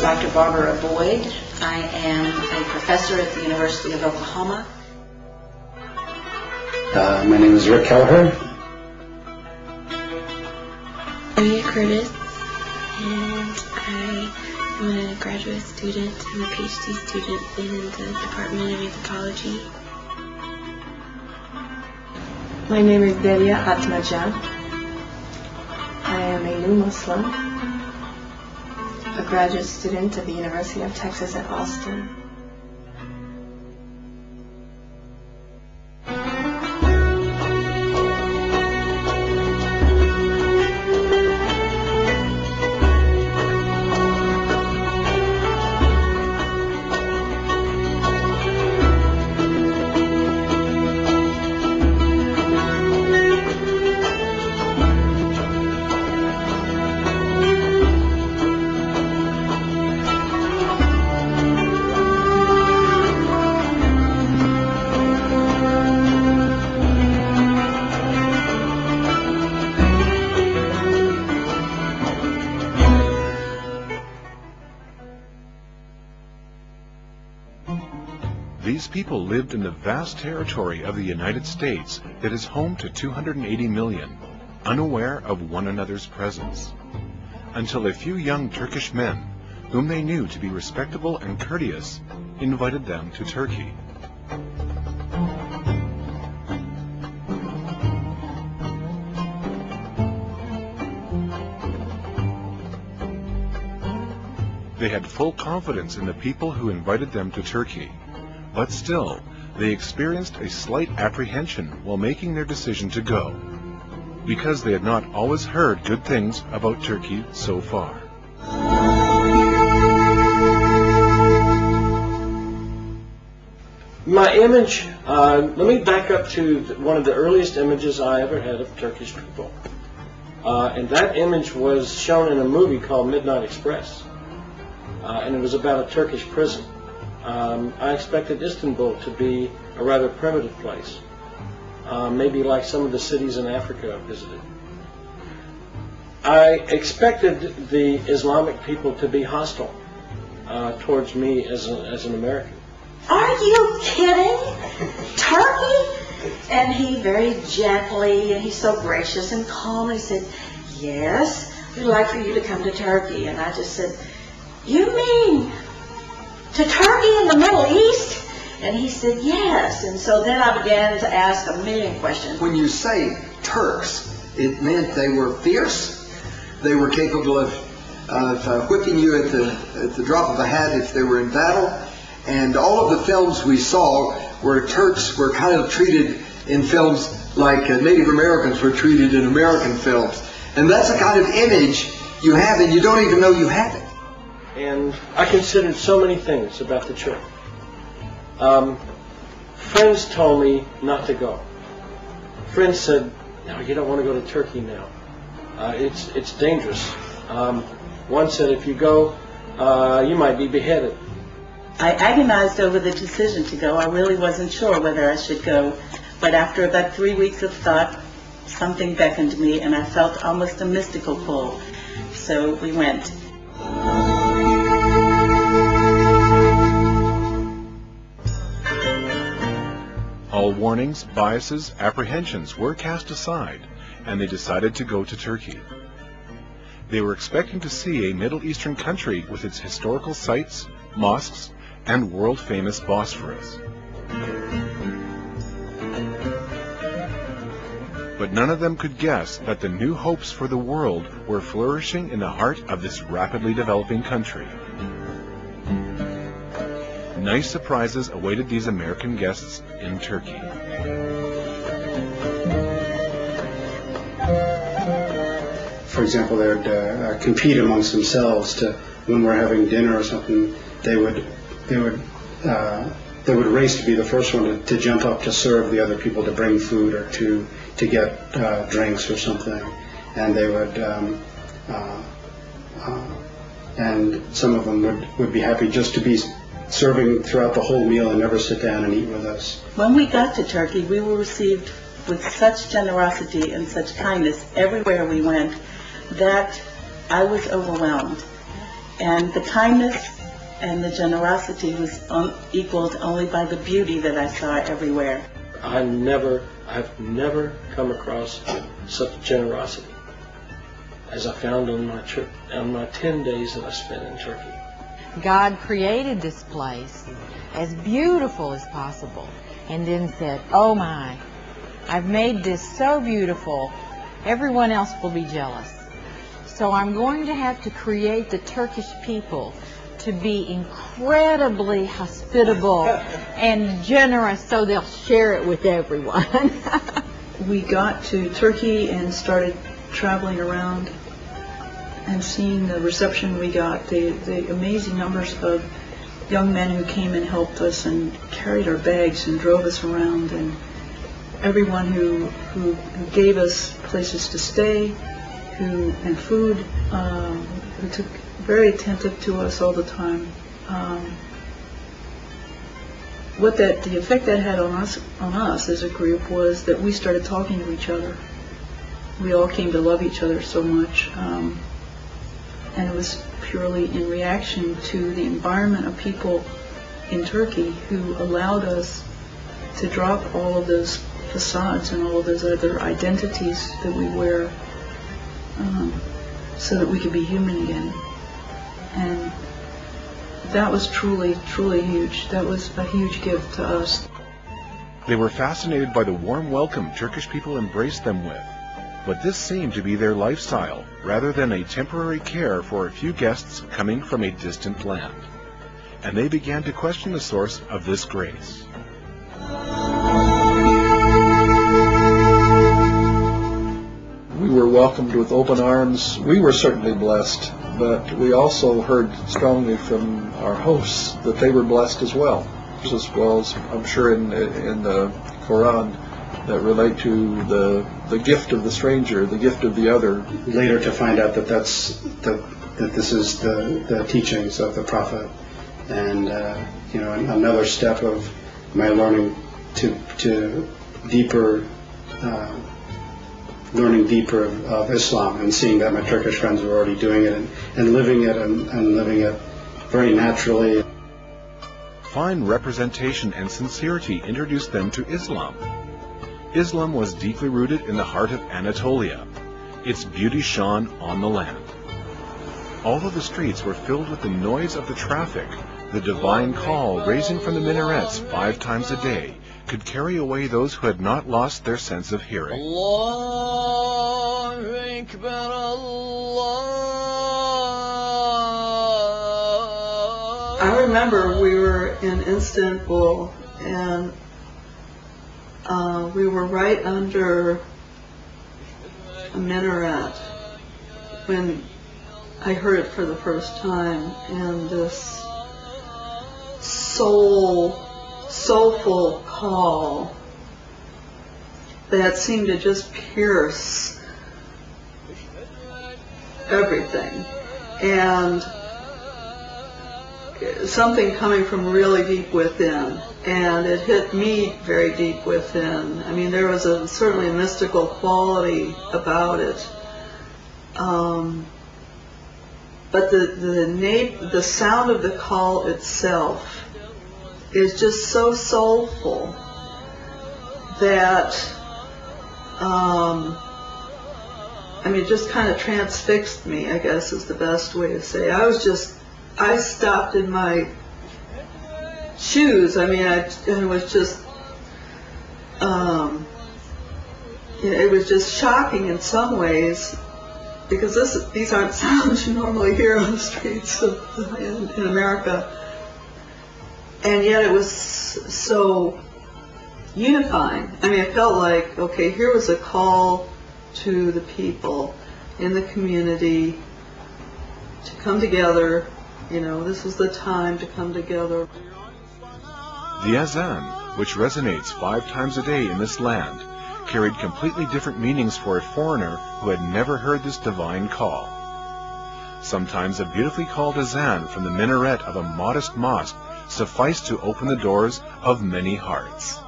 Dr. Barbara Boyd. I am a professor at the University of Oklahoma. My name is Rick Kelleher. I'm Curtis, and I'm a graduate student. I'm a PhD student in the Department of Anthropology. My name is Delia Atmaja. I am a new Muslim, a graduate student at the University of Texas at Austin. These people lived in the vast territory of the United States that is home to 280 million, unaware of one another's presence, until a few young Turkish men, whom they knew to be respectable and courteous, invited them to Turkey. They had full confidence in the people who invited them to Turkey. But still, they experienced a slight apprehension while making their decision to go, because they had not always heard good things about Turkey so far. My image, let me back up to one of the earliest images I ever had of Turkish people. And that image was shown in a movie called Midnight Express. And it was about a Turkish prison. I expected Istanbul to be a rather primitive place, maybe like some of the cities in Africa I visited. I expected the Islamic people to be hostile towards me as an American. Are you kidding? Turkey? And he very gently, and he's so gracious and calm, he said, yes, we'd like for you to come to Turkey. And I just said, you mean to Turkey in the Middle East? And he said, yes. And so then I began to ask a million questions. When you say Turks, it meant they were fierce. They were capable of whipping you at the drop of a hat if they were in battle. And all of the films we saw where Turks were kind of treated in films like Native Americans were treated in American films. And that's the kind of image you have, and you don't even know you have it. And I considered so many things about the trip. Friends told me not to go. Friends said, no, you don't want to go to Turkey now. It's dangerous. One said, if you go, you might be beheaded. I agonized over the decision to go. I really wasn't sure whether I should go. But after about 3 weeks of thought, something beckoned me, and I felt almost a mystical pull. So we went. All warnings, biases, apprehensions were cast aside, and they decided to go to Turkey. They were expecting to see a Middle Eastern country with its historical sites, mosques, and world-famous Bosphorus. But none of them could guess that the new hopes for the world were flourishing in the heart of this rapidly developing country. Nice surprises awaited these American guests in Turkey. For example, they would compete amongst themselves to, when we're having dinner or something, they would race to be the first one to jump up to serve the other people, to bring food or to get drinks or something, and they would and some of them would be happy just to be serving throughout the whole meal and never sit down and eat with us. When we got to Turkey, we were received with such generosity and such kindness everywhere we went that I was overwhelmed. And the kindness and the generosity was equaled only by the beauty that I saw everywhere. I've never come across such generosity as I found on my trip, on my 10 days that I spent in Turkey. God created this place as beautiful as possible and then said, oh my, I've made this so beautiful, everyone else will be jealous. So I'm going to have to create the Turkish people to be incredibly hospitable and generous so they'll share it with everyone. We got to Turkey and started traveling around and seeing the reception we got, the amazing numbers of young men who came and helped us and carried our bags and drove us around, and everyone who gave us places to stay, and food, who took very attentive to us all the time. The effect that had on us as a group was that we started talking to each other. We all came to love each other so much, and it was purely in reaction to the environment of people in Turkey who allowed us to drop all of those facades and all of those other identities that we wear, so that we could be human again. And that was truly, truly huge. That was a huge gift to us. They were fascinated by the warm welcome Turkish people embraced them with. But this seemed to be their lifestyle, rather than a temporary care for a few guests coming from a distant land. And they began to question the source of this grace. We were welcomed with open arms. We were certainly blessed, but we also heard strongly from our hosts that they were blessed as well as I'm sure in the Quran, that relate to the gift of the stranger, the gift of the other. Later to find out that this is the teachings of the Prophet, and another step of my learning to deeper. Learning deeper of Islam and seeing that my Turkish friends were already doing it and living it and living it very naturally. Fine representation and sincerity introduced them to Islam. Islam was deeply rooted in the heart of Anatolia. Its beauty shone on the land. Although the streets were filled with the noise of the traffic, the divine call raising from the minarets 5 times a day could carry away those who had not lost their sense of hearing. Allahu Akbar, Allah. I remember we were in Istanbul, and we were right under a minaret when I heard it for the first time, and this soulful call that seemed to just pierce everything, and something coming from really deep within, and it hit me very deep within. I mean, there was certainly a mystical quality about it, but the sound of the call itself is just so soulful that it just kind of transfixed me, I guess is the best way to say it. I stopped in my shoes. I mean, it was just it was just shocking in some ways, because these aren't sounds you normally hear on the streets in America. And yet it was so unifying. I mean, it felt like, okay, here was a call to the people in the community to come together. This was the time to come together. The azan, which resonates 5 times a day in this land, carried completely different meanings for a foreigner who had never heard this divine call. Sometimes a beautifully called azan from the minaret of a modest mosque sufficed to open the doors of many hearts.